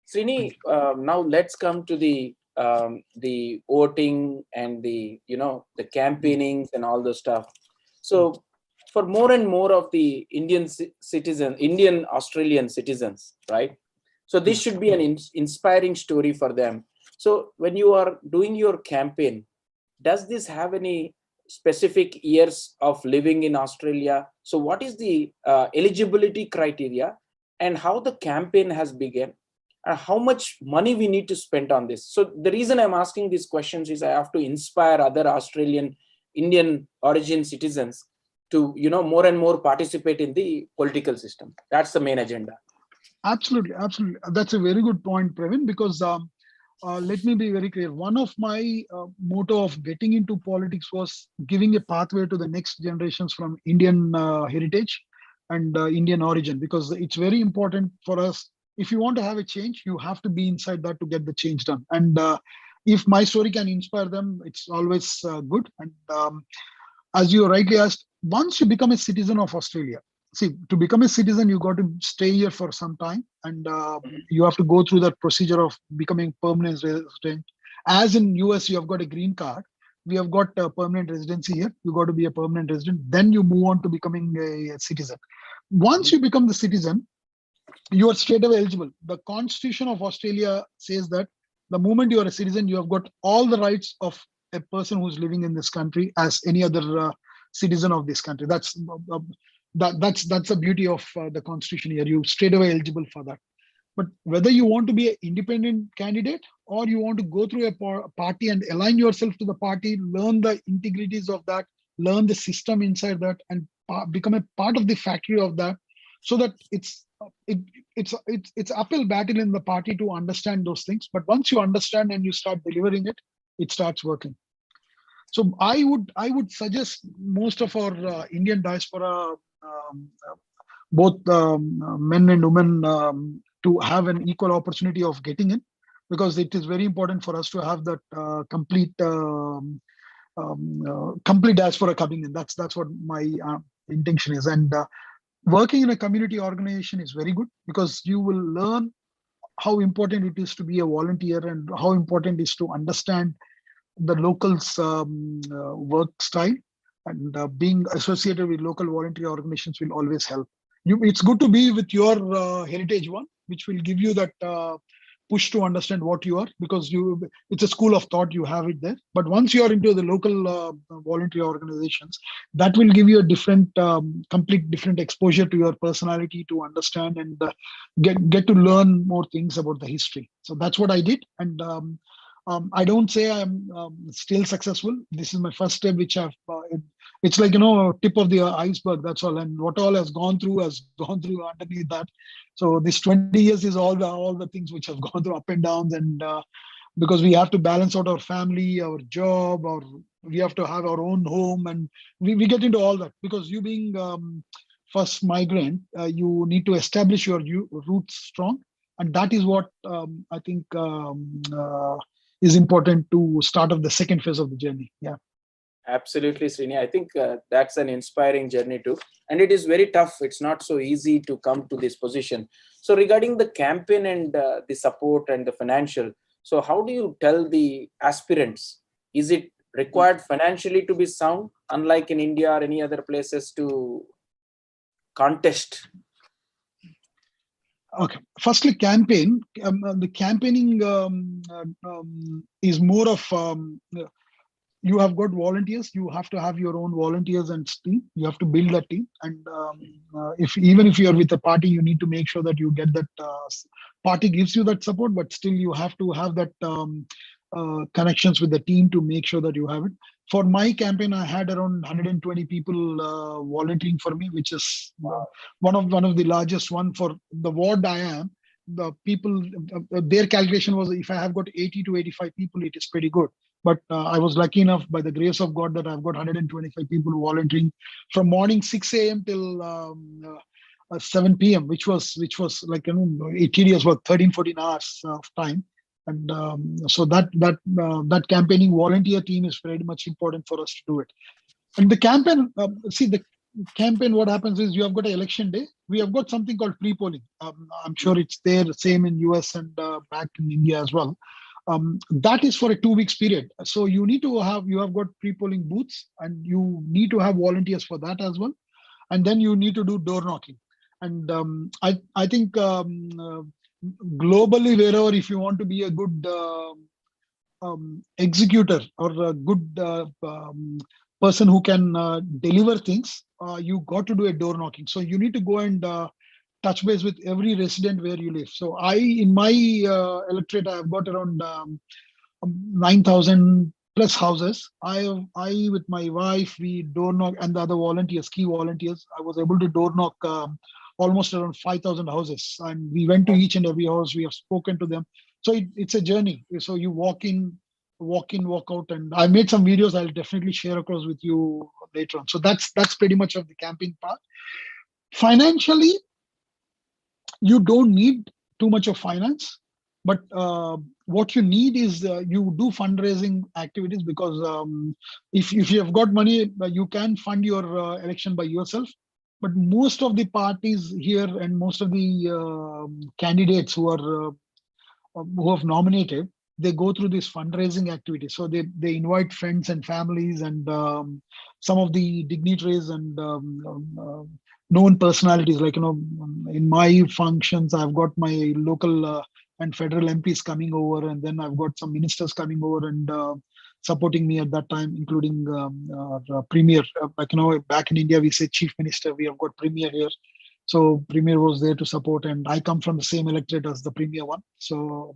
Sreeni, now let's come to the voting and the the campaignings and all those stuff. So for more and more of the Indian Australian citizens, right? So this should be an inspiring story for them. So when you are doing your campaign, does this have any specific years of living in Australia? So what is the eligibility criteria and how the campaign has begun? How much money we need to spend on this? So the reason I'm asking these questions is I have to inspire other Australian Indian origin citizens to more and more participate in the political system. That's the main agenda. Absolutely. That's a very good point, Praveen, because let me be very clear. One of my motto of getting into politics was giving a pathway to the next generations from Indian heritage and Indian origin, because it's very important for us. If you want to have a change, you have to be inside that to get the change done. And if my story can inspire them, it's always good. And as you rightly asked, once you become a citizen of Australia, see, to become a citizen, you got to stay here for some time, and you have to go through that procedure of becoming permanent resident. As in US, you have got a green card. We have got a permanent residency here. You got to be a permanent resident. Then you move on to becoming a citizen. Once you become the citizen, you are straight away eligible. The Constitution of Australia says that the moment you are a citizen, you have got all the rights of a person who's living in this country as any other citizen of this country. That's the beauty of the Constitution here. You straight away eligible for that. But whether you want to be an independent candidate or you want to go through a party and align yourself to the party, learn the integrities of that, learn the system inside that, and become a part of the factory of that, so that it's uphill battle in the party to understand those things. But once you understand and you start delivering it, it starts working. So I would suggest most of our Indian diaspora, both men and women, to have an equal opportunity of getting in, because it is very important for us to have that complete diaspora coming in. That's what my intention is. And working in a community organization is very good, because you will learn how important it is to be a volunteer and how important it is to understand the locals' work style, and being associated with local volunteer organizations will always help. It's good to be with your heritage one, which will give you that push to understand what you are, because it's a school of thought, you have it there. But once you are into the local volunteer organizations, that will give you a different, complete different exposure to your personality, to understand and get to learn more things about the history. So that's what I did. And I don't say I'm still successful. This is my first step, which it's like, tip of the iceberg, that's all. And what all has gone through underneath that. So this 20 years is all the things which have gone through up and downs. And because we have to balance out our family, our job, or we have to have our own home. And we get into all that, because you being first migrant, you need to establish your roots strong. And that is what I think is important to start off the second phase of the journey. Yeah. Absolutely, Sreeni. I think that's an inspiring journey too. And it is very tough. It's not so easy to come to this position. So regarding the campaign and the support and the financial, so how do you tell the aspirants? Is it required financially to be sound, unlike in India or any other places, to contest? Okay. Firstly, campaign. The campaigning is more of you have got volunteers. You have to have your own volunteers and team. You have to build that team. And even if you are with a party, you need to make sure that you get that party gives you that support. But still, you have to have that connections with the team to make sure that you have it. For my campaign, I had around 120 people volunteering for me, which is one of the largest one for the ward I am. The people, their calculation was, if I have got 80 to 85 people, it is pretty good. But I was lucky enough, by the grace of God, that I've got 125 people volunteering from morning 6 a.m. till 7 p.m., which was like 80 years, about 13-14 hours of time. And so that campaigning volunteer team is very much important for us to do it. And the campaign, campaign, what happens is you have got an election day. We have got something called pre-polling. I'm sure it's there, same in US and back in India as well. That is for a 2 weeks period. So you have got pre-polling booths, and you need to have volunteers for that as well. And then you need to do door knocking. And I think globally, wherever, if you want to be a good executor or a good person who can deliver things, you got to do a door knocking. So you need to go and touch base with every resident where you live. So in my electorate, I've got around 9,000 plus houses. I with my wife, we door knock, and the other volunteers, key volunteers, I was able to door knock almost around 5,000 houses. And we went to each and every house. We have spoken to them. So it's a journey. So you walk in, walk out. And I made some videos I'll definitely share across with you later on. So that's pretty much of the campaign part. Financially, you don't need too much of finance, but what you need is you do fundraising activities, because if you have got money, you can fund your election by yourself. But most of the parties here and most of the candidates who have nominated, they go through this fundraising activity. So they invite friends and families and some of the dignitaries and known personalities. Like, in my functions, I've got my local and federal MPs coming over, and then I've got some ministers coming over and supporting me at that time, including Premier. Back in India, we say Chief Minister. We have got Premier here. So Premier was there to support, and I come from the same electorate as the Premier one. So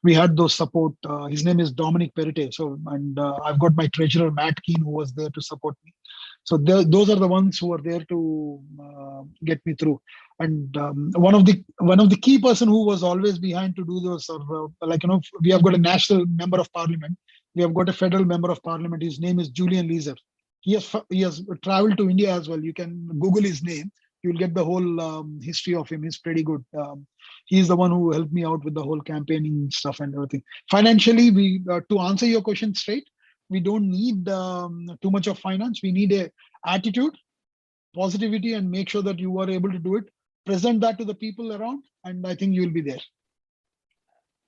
we had those support. His name is Dominic Perite. So, and I've got my treasurer Matt Keane, who was there to support me. So those are the ones who are there to get me through. And one of the key person who was always behind to do those, we have got a national member of parliament. We have got a federal member of parliament. His name is Julian Leeser. He has traveled to India as well. You can Google his name. You'll get the whole history of him. He's pretty good. He's the one who helped me out with the whole campaigning stuff and everything. Financially, to answer your question straight, we don't need too much of finance. We need a attitude, positivity, and make sure that you are able to do it. Present that to the people around, and I think you'll be there.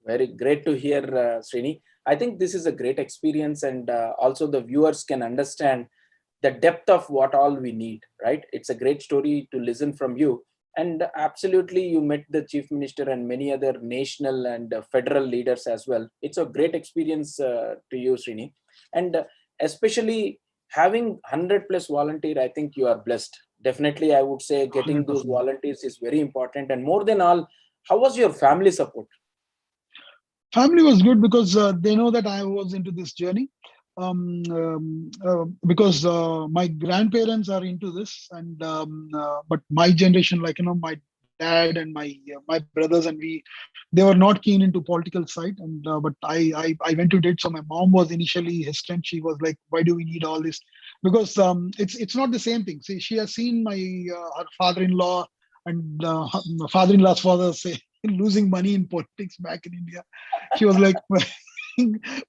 Very great to hear, Sreeni. I think this is a great experience, and also the viewers can understand the depth of what all we need, right? It's a great story to listen from you. And absolutely, you met the Chief Minister and many other national and federal leaders as well. It's a great experience to you, Sreeni. And especially having 100 plus volunteer, I think you are blessed. Definitely, I would say getting 100%. Those volunteers is very important. And more than all, how was your family support? Family was good, because they know that I was into this journey. Because my grandparents are into this, and but my generation, my dad and my brothers and they were not keen into political side, and but I went to it. So my mom was initially hesitant. She was like, "Why do we need all this?" Because it's not the same thing. See, she has seen my her father-in-law and father-in-law's father say losing money in politics back in India. She was like,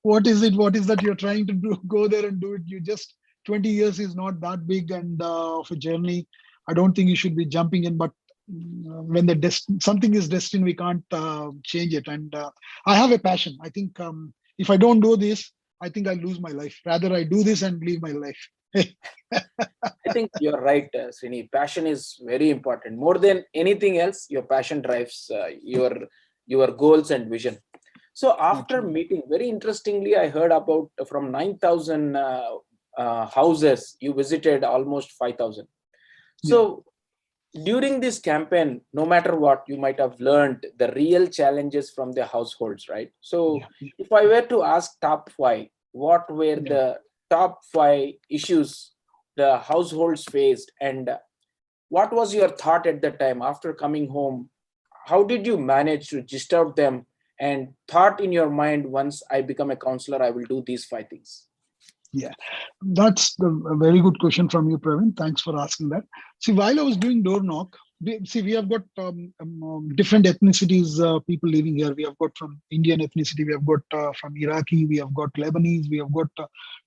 what is it? What is that you're trying to do? Go there and do it. 20 years is not that big and of a journey. I don't think you should be jumping in. But when something is destined, we can't change it. And I have a passion. I think if I don't do this, I think I lose my life. Rather, I do this and leave my life. I think you're right, Sreeni. Passion is very important. More than anything else, your passion drives your goals and vision. So after meeting, very interestingly, I heard about from 9,000 houses, you visited almost 5,000. So during this campaign, no matter what, you might have learned the real challenges from the households, right? So if I were to ask top 5, what were the top 5 issues the households faced, and what was your thought at the time after coming home? How did you manage to gist out them and thought in your mind, once I become a councillor, I will do these 5 things? Yeah, that's a very good question from you, Praveen. Thanks for asking that. See, while I was doing door knock, we have got different ethnicities, people living here. We have got from Indian ethnicity, we have got from Iraqi, we have got Lebanese, we have got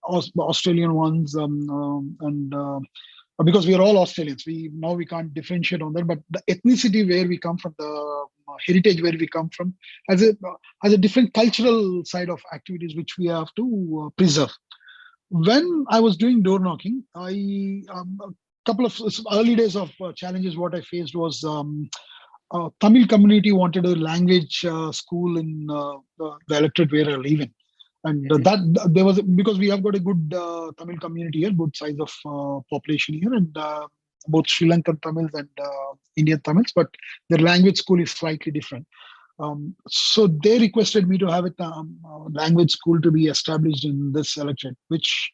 Australian ones, and because we are all Australians. We can't differentiate on that, but the ethnicity where we come from, the heritage where we come from, has a different cultural side of activities which we have to preserve. When I was doing door knocking, a couple of early days of challenges. What I faced was Tamil community wanted a language school in the electorate where I live in. And that there was, because we have got a good Tamil community here, good size of population here, and both Sri Lankan Tamils and Indian Tamils, but their language school is slightly different. So they requested me to have a language school to be established in this electorate, which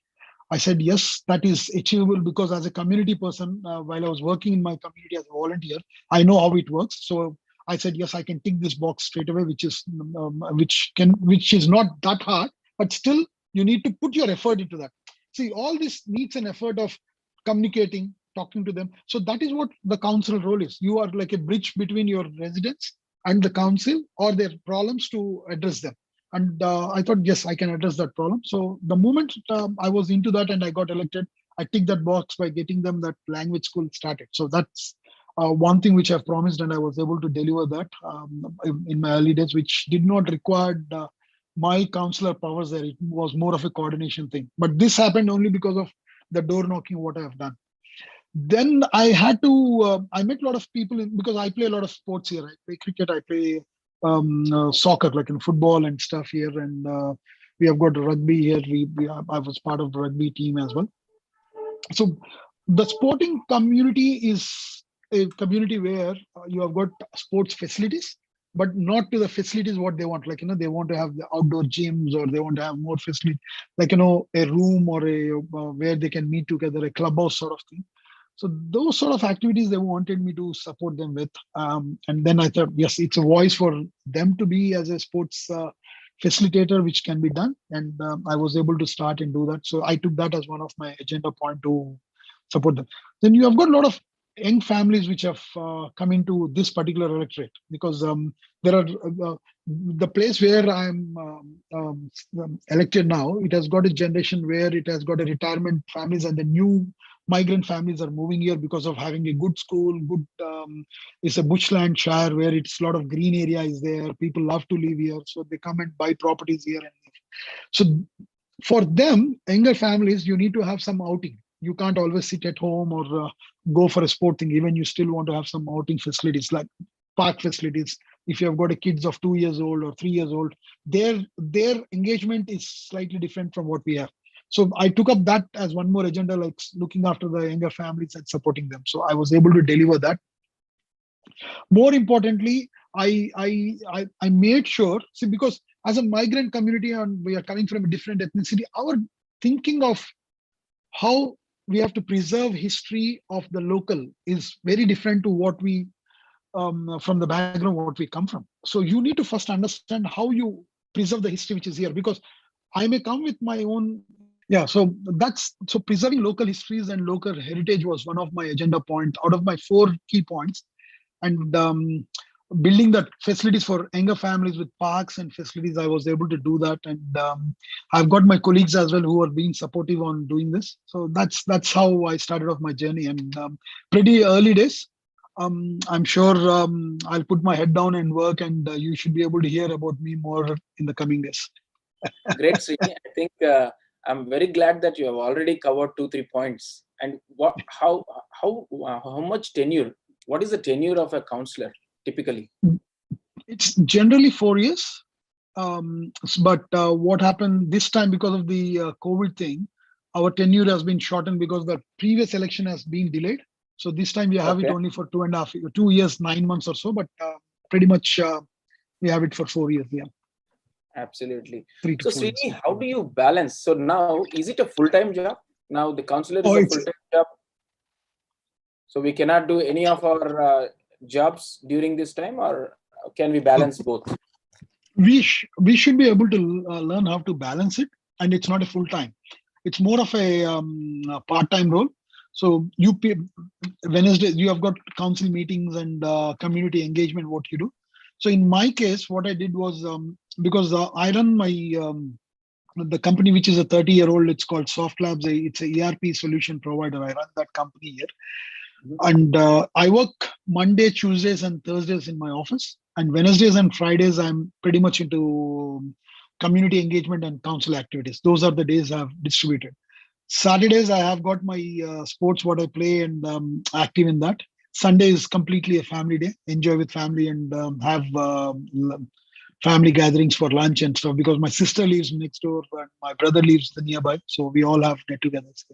I said yes, that is achievable, because as a community person, while I was working in my community as a volunteer, I know how it works. So I said yes, I can tick this box straight away, which is not that hard, but still you need to put your effort into that. See, all this needs an effort of communicating, talking to them. So that is what the council role is. You are like a bridge between your residents and the council or their problems to address them. And I thought, yes, I can address that problem. So the moment I was into that and I got elected, I ticked that box by getting them that language school started. So that's one thing which I've promised, and I was able to deliver that in my early days, which did not require my councillor powers there. It was more of a coordination thing. But this happened only because of the door knocking, what I have done. Then I had to, I met a lot of people because I play a lot of sports here. I play cricket, I play soccer, like in football and stuff here. And we have got rugby here. I was part of the rugby team as well. So the sporting community is a community where you have got sports facilities, but not to the facilities what they want. Like, they want to have the outdoor gyms, or they want to have more facilities, like, a room or where they can meet together, a clubhouse sort of thing. So those sort of activities they wanted me to support them with. And then I thought, yes, it's a voice for them to be as a sports facilitator, which can be done. And I was able to start and do that. So I took that as one of my agenda point to support them. Then you have got a lot of young families which have come into this particular electorate, because there are the place where I'm elected now, it has got a generation where it has got a retirement families, and the new migrant families are moving here because of having a good school, good it's a bushland shire where it's a lot of green area is there. People love to live here, so they come and buy properties here. So for them, younger families, you need to have some outing. You can't always sit at home or go for a sport thing. Even you still want to have some outing facilities like park facilities. If you have got a kids of 2 years old or 3 years old, their engagement is slightly different from what we have. So I took up that as one more agenda, like looking after the younger families and supporting them. So I was able to deliver that. More importantly, I made sure, see, because as a migrant community and we are coming from a different ethnicity, our thinking of how we have to preserve history of the local is very different to what we from the background what we come from. So you need to first understand how you preserve the history which is here, because I may come with my own. Yeah, so preserving local histories and local heritage was one of my agenda points out of my 4 key points. And building that facilities for younger families with parks and facilities, I was able to do that. And I've got my colleagues as well who are being supportive on doing this. So that's how I started off my journey. And pretty early days. I'm sure I'll put my head down and work, and you should be able to hear about me more in the coming days. Great, Sreeni. I think I'm very glad that you have already covered 2-3 points. And how much tenure? What is the tenure of a councillor typically? It's generally 4 years. But what happened this time, because of the COVID thing, our tenure has been shortened because the previous election has been delayed. So this time we have it only for 2 years, 9 months or so. But pretty much we have it for 4 years. Yeah. Absolutely. So Sreeni, how do you balance? So now, is it a full-time job? Now the councillor is a full-time job. So we cannot do any of our jobs during this time, or can we balance both? We should be able to learn how to balance it, and it's not a full-time. It's more of a part-time role. So Wednesdays you have got council meetings and community engagement. What you do. So in my case, what I did was because I run my the company, which is a 30-year-old, it's called Soft Labs. It's a ERP solution provider. I run that company here. And I work Monday, Tuesdays, and Thursdays in my office. And Wednesdays and Fridays, I'm pretty much into community engagement and council activities. Those are the days I've distributed. Saturdays, I have got my sports, what I play, and active in that. Sunday is completely a family day. Enjoy with family and have family gatherings for lunch and stuff, because my sister lives next door and my brother lives nearby. So we all have get-togethers.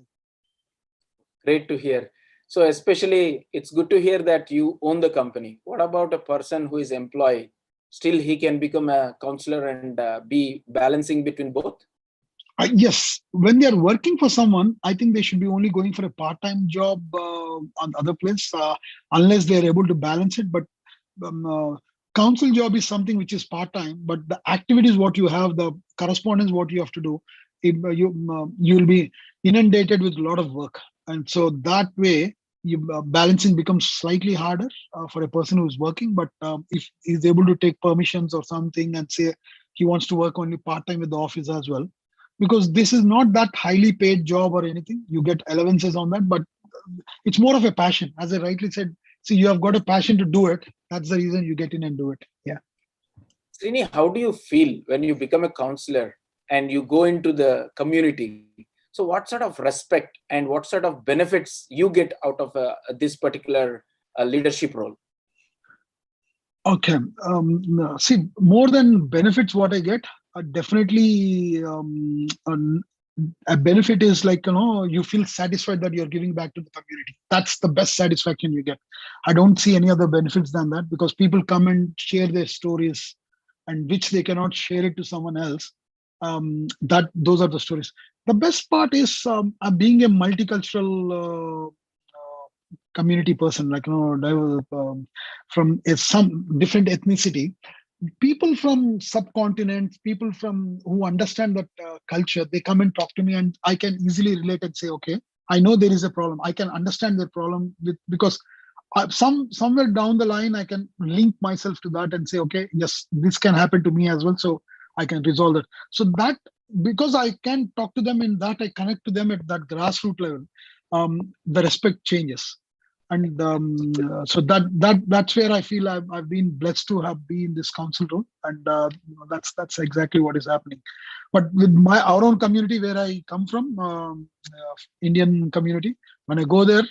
Great to hear. So especially, it's good to hear that you own the company. What about a person who is employed? Still, he can become a councillor and be balancing between both? Yes, when they are working for someone, I think they should be only going for a part-time job on other place, unless they are able to balance it. But council job is something which is part-time, but the activities what you have, the correspondence what you have to do, you'll be inundated with a lot of work, and so that way balancing becomes slightly harder for a person who is working. But if he's able to take permissions or something and say he wants to work only part-time with the office as well, because this is not that highly paid job or anything, you get allowances on that, but it's more of a passion. As I rightly said, see, you have got a passion to do it. That's the reason you get in and do it. Yeah. Sreeni, how do you feel when you become a councillor and you go into the community? So what sort of respect and what sort of benefits you get out of this particular leadership role? Okay. See, more than benefits, what I get, definitely a benefit is like, you feel satisfied that you're giving back to the community. That's the best satisfaction you get. I don't see any other benefits than that, because people come and share their stories, and which they cannot share it to someone else. Those are the stories. The best part is being a multicultural community person, like from some different ethnicity, people from subcontinents, people from who understand that culture, they come and talk to me, and I can easily relate and say, okay, I know there is a problem. I can understand the problem because somewhere down the line I can link myself to that and say, okay, yes, this can happen to me as well, so I can resolve it. So that, because I can talk to them in that, I connect to them at that grassroots level. The respect changes. And so that's where I feel I've been blessed to have been in this council role, and that's exactly what is happening. But with our own community where I come from, Indian community, when I go there,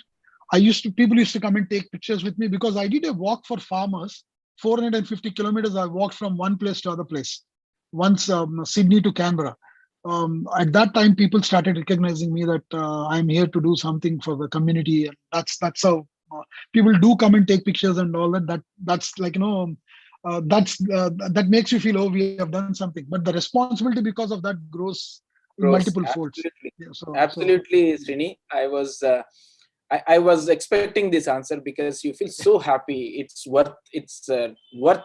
people used to come and take pictures with me, because I did a walk for farmers, 450 kilometers. I walked from one place to other place, once Sydney to Canberra. At that time, people started recognizing me that I'm here to do something for the community, and that's how people do come and take pictures and all that. That's like that makes you feel, oh, we have done something. But the responsibility because of that grows in multiple folds. Absolutely, Yeah, absolutely, Sreeni. I was expecting this answer, because you feel so happy. It's worth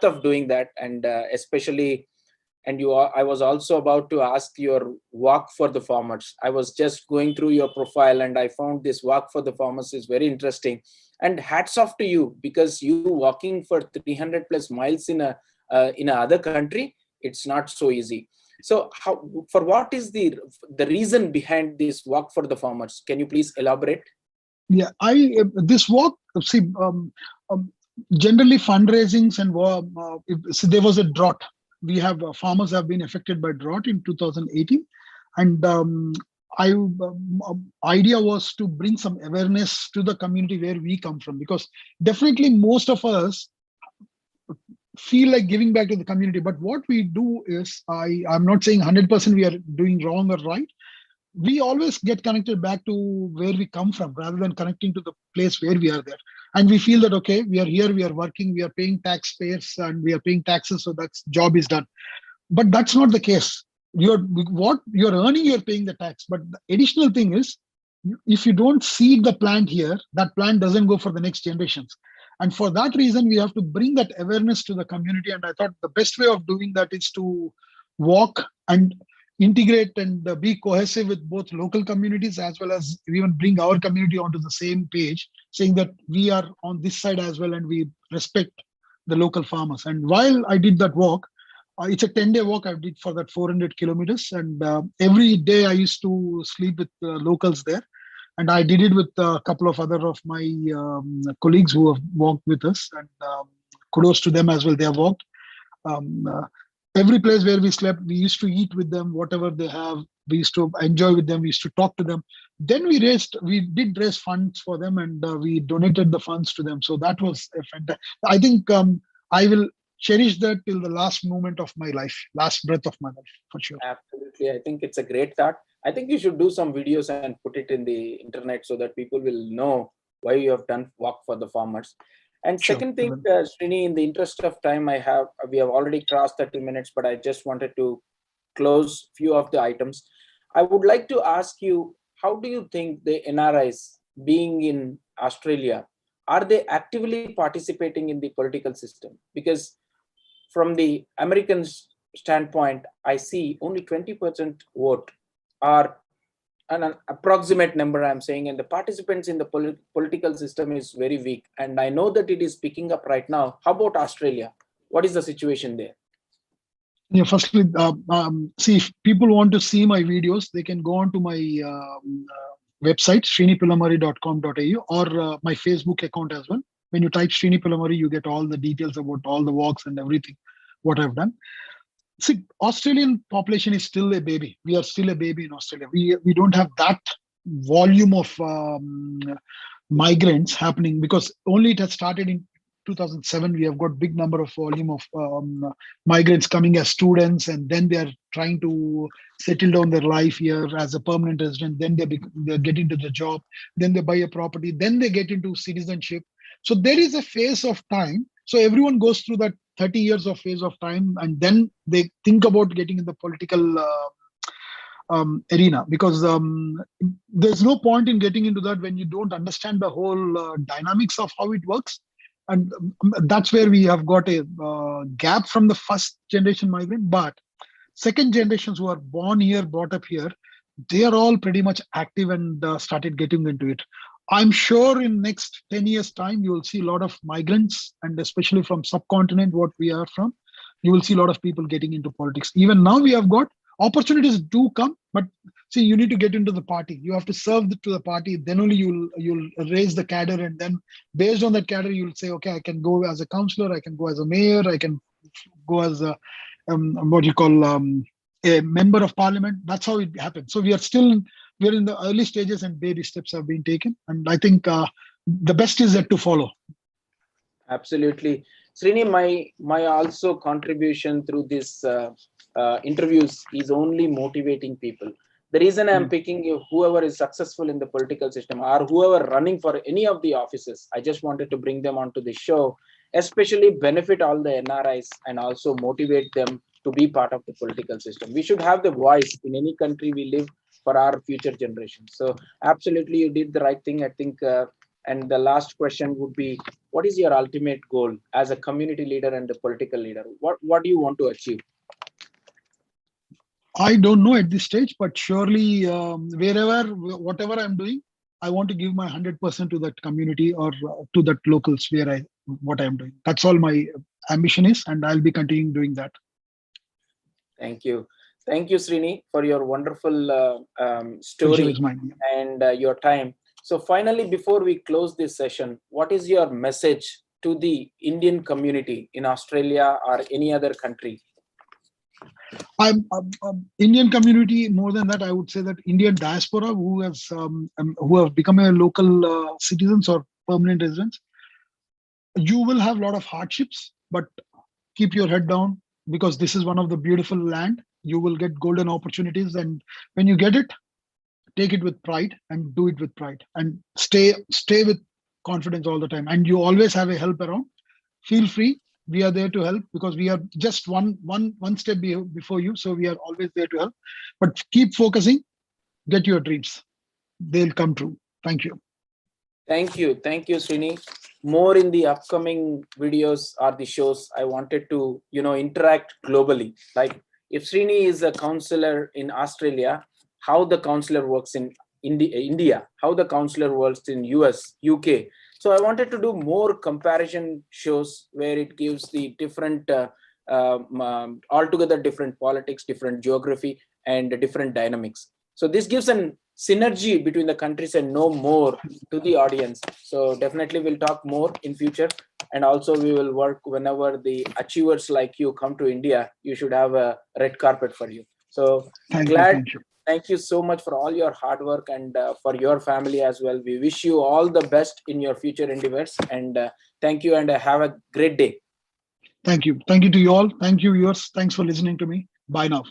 of doing that, and especially. And I was also about to ask your walk for the farmers. I was just going through your profile, and I found this walk for the farmers is very interesting. And hats off to you, because you walking for 300 plus miles in a other country, it's not so easy. So what is the reason behind this walk for the farmers? Can you please elaborate? Yeah, this walk, see, generally fundraisings and so there was a drought. We have farmers have been affected by drought in 2018, and idea was to bring some awareness to the community where we come from, because definitely most of us feel like giving back to the community. But what we do is, I'm not saying 100% we are doing wrong or right. We always get connected back to where we come from, rather than connecting to the place where we are there. And we feel that, okay, we are here, we are working, we are paying taxpayers, and we are paying taxes, so that job is done. But that's not the case. What you're earning, you're paying the tax. But the additional thing is, if you don't seed the plant here, that plant doesn't go for the next generations. And for that reason, we have to bring that awareness to the community. And I thought the best way of doing that is to walk and integrate and be cohesive with both local communities, as well as even bring our community onto the same page, saying that we are on this side as well, and we respect the local farmers. And while I did that walk, It's a 10-day walk I did for that 400 kilometers. And every day I used to sleep with locals there. And I did it with a couple of other of my colleagues who have walked with us. And kudos to them as well. They have walked. Um, uh, every place where we slept, we used to eat with them, whatever they have. We used to enjoy with them. We used to talk to them. Then we did raise funds for them, and we donated the funds to them. So that was a fantastic. I think I will cherish that till the last moment of my life, last breath of my life, for sure. Absolutely. I think it's a great thought. I think you should do some videos and put it in the internet so that people will know why you have done walk for the farmers. And Sure. second thing, Sreeni, in the interest of time, we have already crossed 30 minutes, but I just wanted to close few of the items. I would like to ask you, how do you think the NRIs being in Australia, are they actively participating in the political system? Because from the American standpoint, I see only 20% vote, are an approximate number I'm saying, and the participants in the political system is very weak. And I know that it is picking up right now. How about Australia? What is the situation there? Yeah, firstly, see, if people want to see my videos, they can go on to my website, sreenipillamarri.com.au, or my Facebook account as well. When you type Sreeni Pillamarri, you get all the details about all the walks and everything, what I've done. See, Australian population is still a baby. We are still a baby in Australia. We don't have that volume of migrants happening, because only it has started in 2007. We have got big number of volume of migrants coming as students, and then they are trying to settle down their life here as a permanent resident. Then they get into the job, then they buy a property, then they get into citizenship. So there is a phase of time. So everyone goes through that 30 years of phase of time, and then they think about getting in the political arena, because there's no point in getting into that when you don't understand the whole dynamics of how it works. And that's where we have got a gap from the first generation migrant. But second generations who are born here, brought up here, they are all pretty much active and started getting into it. I'm sure in next 10 years time, you will see a lot of migrants, and especially from subcontinent, what we are from, you will see a lot of people getting into politics. Even now we have got opportunities do come, but see, you need to get into the party. You have to serve to the party. Then only you'll raise the cadre, and then based on that cadre, you'll say, okay, I can go as a councillor, I can go as a mayor, I can go as a a member of parliament. That's how it happens. So we're in the early stages, and baby steps have been taken. And I think the best is yet to follow. Absolutely. Sreeni, my also contribution through this interviews is only motivating people. The reason I'm picking you, whoever is successful in the political system or whoever running for any of the offices, I just wanted to bring them onto the show, especially benefit all the NRIs and also motivate them to be part of the political system. We should have the voice in any country we live for our future generations. So absolutely, you did the right thing, I think. And the last question would be, what is your ultimate goal as a community leader and a political leader? What do you want to achieve? I don't know at this stage, but surely whatever I'm doing, I want to give my 100% to that community, or to that locals what I'm doing. That's all my ambition is, and I'll be continuing doing that. Thank you. Thank you, Sreeni, for your wonderful story and your time. So finally, before we close this session, what is your message to the Indian community in Australia or any other country? Indian community, more than that, I would say that Indian diaspora who have become a local citizens or permanent residents, you will have a lot of hardships, but keep your head down, because this is one of the beautiful land. You will get golden opportunities, and when you get it, take it with pride and do it with pride, and stay with confidence all the time. And you always have a help around. Feel free. We are there to help, because we are just one step before you. So we are always there to help. But keep focusing. Get your dreams. They'll come true. Thank you. Thank you. Thank you, Sreeni. More in the upcoming videos or the shows, I wanted to, interact globally. Like if Sreeni is a councillor in Australia, how the councillor works in India, how the councillor works in US, UK. So I wanted to do more comparison shows where it gives the different altogether different politics, different geography, and different dynamics. So this gives an synergy between the countries and know more to the audience. So definitely we'll talk more in future, and also we will work whenever the achievers like you come to India. You should have a red carpet for you. So Thank you. glad. Thank you. Thank you so much for all your hard work, and for your family as well. We wish you all the best in your future endeavors, and thank you, and have a great day. Thank you. Thank you to you all. Thank you, viewers. Thanks for listening to me. Bye now.